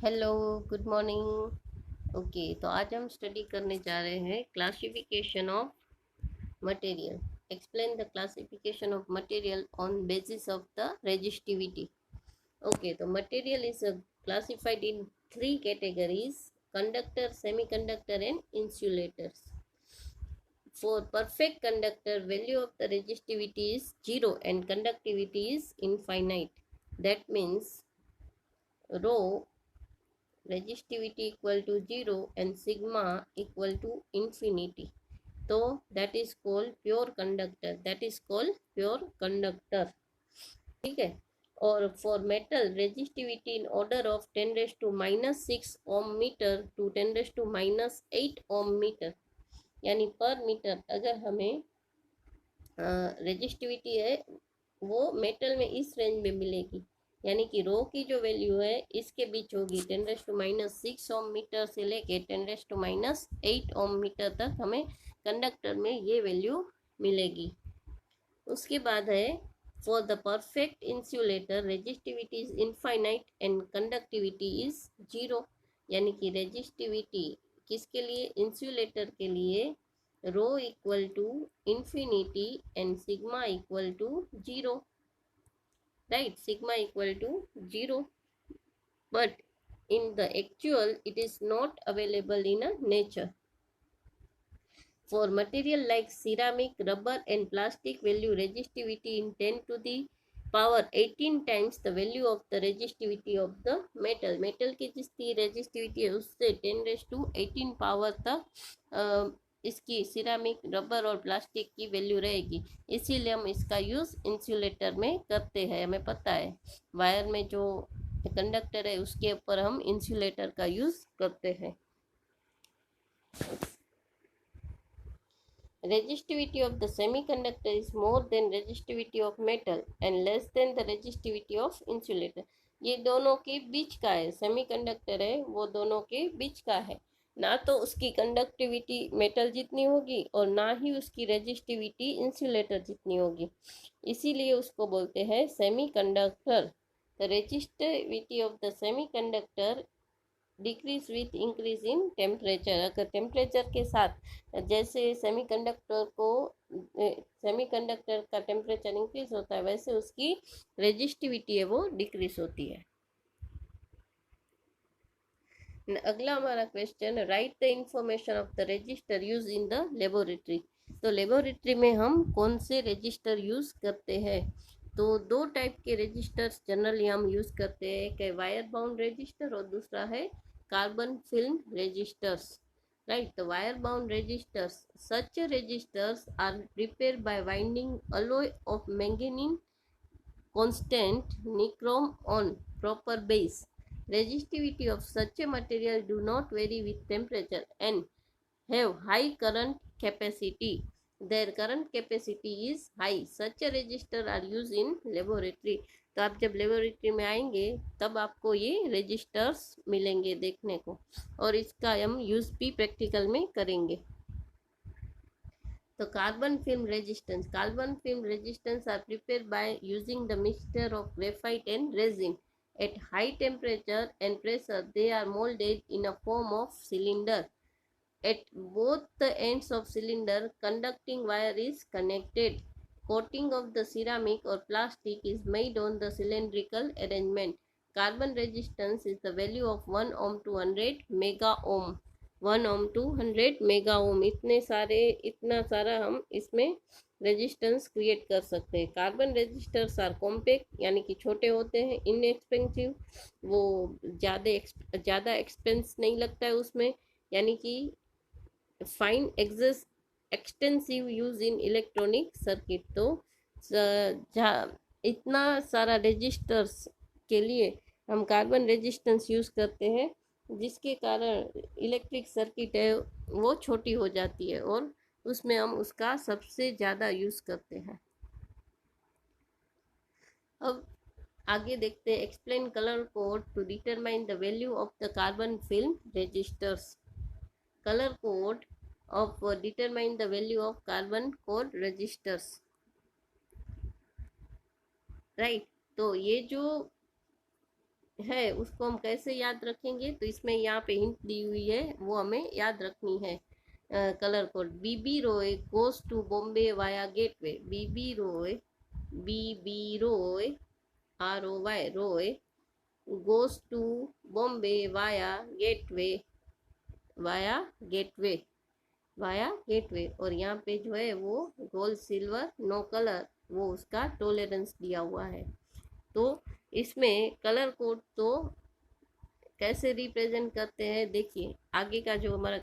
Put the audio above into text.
Hello, good morning. Okay, तो आज हम स्टडी करने जा रहे हैं classification of material. Explain the classification of material on basis of the resistivity. Okay, तो material is classified in three categories: conductor, semiconductor and insulators. For perfect conductor, value of the resistivity is 0 and conductivity is infinite. That means rho resistivity equal to 0 and sigma equal to infinity. So that is called pure conductor. That is called pure conductor. ठीक है. और for metal resistivity in order of 10⁻⁻6 ohm metre to 10⁻⁸ ohm metre. यानी पर metre अगर हमें resistivity है वो metal में इस रेंज में मिलेगी. यानी कि रो की जो वैल्यू है इसके बीच होगी 10⁻⁶ ओम मीटर से लेके 10⁻⁸ ओम मीटर तक हमें कंडक्टर में ये वैल्यू मिलेगी. उसके बाद है for the perfect insulator resistivity is infinite and conductivity is 0. यानी कि रेजिस्टिविटी किसके लिए? इंसुलेटर के लिए rho equal to infinity and sigma equal to 0, right? Sigma equal to 0, but in the actual it is not available in a nature. For material like ceramic, rubber and plastic, value resistivity in 10 to the power 18 times the value of the resistivity of the metal. metal की जिसकी resistivity है उससे 10⁻18 power तक इसकी ceramic, rubber और plastic की value रहेगी. इसीलिए हम इसका यूज़ इंसुलेटर में करते हैं. हमें पता है वायर में जो कंडक्टर है उसके ऊपर हम इंसुलेटर का यूज़ करते हैं. Resistivity of the semiconductor is more than resistivity of metal and less than the resistivity of insulator. ये दोनों के बीच का है. सेमीकंडक्टर है वो दोनों के बीच का है. ना तो उसकी कंडक्टिविटी मेटल जितनी होगी और ना ही उसकी रेजिस्टिविटी इंसुलेटर जितनी होगी. इसीलिए उसको बोलते हैं semiconductor. The resistivity of the semiconductor decrease with increase in temperature. अगर टेम्परेचर के साथ जैसे सेमीकंडक्टर का टेम्परेचर इंक्रीज होता है वैसे उसकी रेजिस्टिविटी है वो डिक्रीज होती है. अगला हमारा question, right the information of the register use in the laboratory. तो लेबोरेटरी में हम कौन से रजिस्टर यूज करते हैं? तो दो टाइप के रजिस्टर्स जनरली हम यूज करते हैं. एक है वायर बाउंड रजिस्टर और दूसरा है carbon film registers, right? The wire bound registers, such registers are prepared by winding alloy of manganese constant nichrome on proper base. Resistivity of such a material do not vary with temperature and have high current capacity. Their current capacity is high. Such a resistor are used in laboratory. तो आप जब laboratory में आएंगे तब आपको ये registers मिलेंगे देखने को और इसका हम यूज भी प्रैक्टिकल में करेंगे. तो carbon film resistance R prepare by using the mixture of graphite and resin. At high temperature and pressure, they are molded in a form of cylinder. At both the ends of cylinder, conducting wire is connected. Coating of the ceramic or plastic is made on the cylindrical arrangement. Carbon resistance is the value of 1 ohm to 100 mega ohm. 1 ohm to 100 mega ohm. इतना सारा हम इसमें resistance create कर सकते हैं. Carbon resistors are compact यानी कि छोटे होते हैं. इनएक्सपेंसिव, वो ज़्यादा एक्सपेंस नहीं लगता है उसमें. यानी कि fine extensive use in electronic circuit. तो इतना सारा रेजिस्टर्स के लिए हम कार्बन रेजिस्टेंस यूज करते हैं जिसके कारण इलेक्ट्रिक सर्किट है वो छोटी हो जाती है और उसमें हम उसका सबसे ज़्यादा यूज करते हैं. अब आगे देखते हैं. Explain colour code to determine the value of the carbon film resistors. Colour code of determine the value of carbon code registers, right? तो ये जो है उसको हम कैसे याद रखेंगे, तो इसमें यहाँ पे हिंट दी हुई है वो हमें याद रखनी है। Colour code BB ROY goes to Bombay via gateway, BB ROY ROY ROY goes to Bombay via gateway via gateway. और यहाँ पे जो है वो गोल्ड सिल्वर नो कलर, वो उसका टॉलरेंस दिया हुआ है। तो इसमें कलर कोड तो कैसे रिप्रेजेंट करते हैं, देखिए आगे का जो हमारा